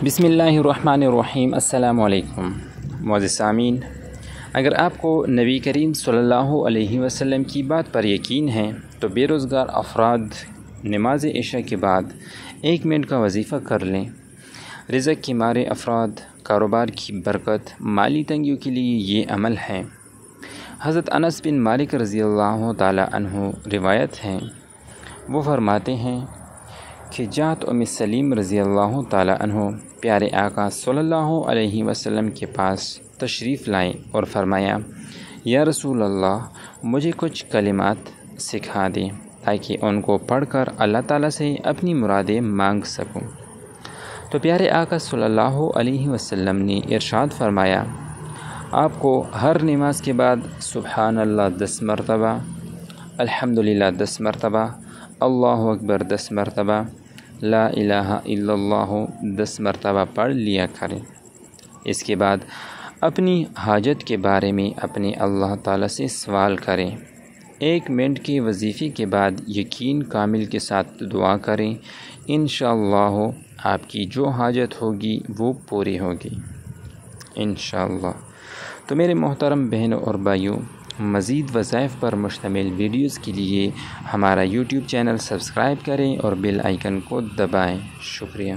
بسم اللہ الرحمن الرحیم۔ السلام علیکم معزز سامعین، اگر آپ کو نبی کریم صلی اللہ علیہ وسلم کی بات پر یقین ہے تو بے روزگار افراد نماز عشاء کے بعد 1 منٹ کا وظیفہ کر لیں۔ رزق کے مارے افراد، کاروبار کی برکت، مالی تنگیوں کے لیے یہ عمل ہے۔ حضرت انس بن مالک رضی اللہ تعالی عنہ روایت ہے، وہ فرماتے ہیں کہ جاءت ام سلیم رضی اللہ تعالی عنہ پیارے آقا صلی اللہ علیہ وسلم کے پاس تشریف لائیں اور فرمایا، یا رسول اللہ، مجھے کچھ کلمات سکھا دیں تاکہ ان کو پڑھ کر اللہ تعالیٰ سے اپنی مرادیں مانگ سکوں۔ تو پیارے آقا صلی اللہ علیہ وسلم نے ارشاد فرمایا، آپ کو ہر نماز کے بعد سبحان اللہ 10 مرتبہ، الحمدللہ 10 مرتبہ، اللہ اکبر 10 مرتبہ، لا الہ الا اللہ 10 مرتبہ پڑھ لیا کریں۔ اس کے بعد اپنی حاجت کے بارے میں اپنے اللہ تعالیٰ سے سوال کریں۔ 1 منٹ کے وظیفے کے بعد یقین کامل کے ساتھ دعا کریں، انشاءاللہ آپ کی جو حاجت ہوگی وہ پوری ہوگی انشاءاللہ۔ تو میرے محترم بہنوں اور بھائیوں، مزید وظائف پر مشتمل ویڈیوز کے لیے ہمارا یوٹیوب چینل سبسکرائب کریں اور بیل آئیکن کو دبائیں۔ شکریہ۔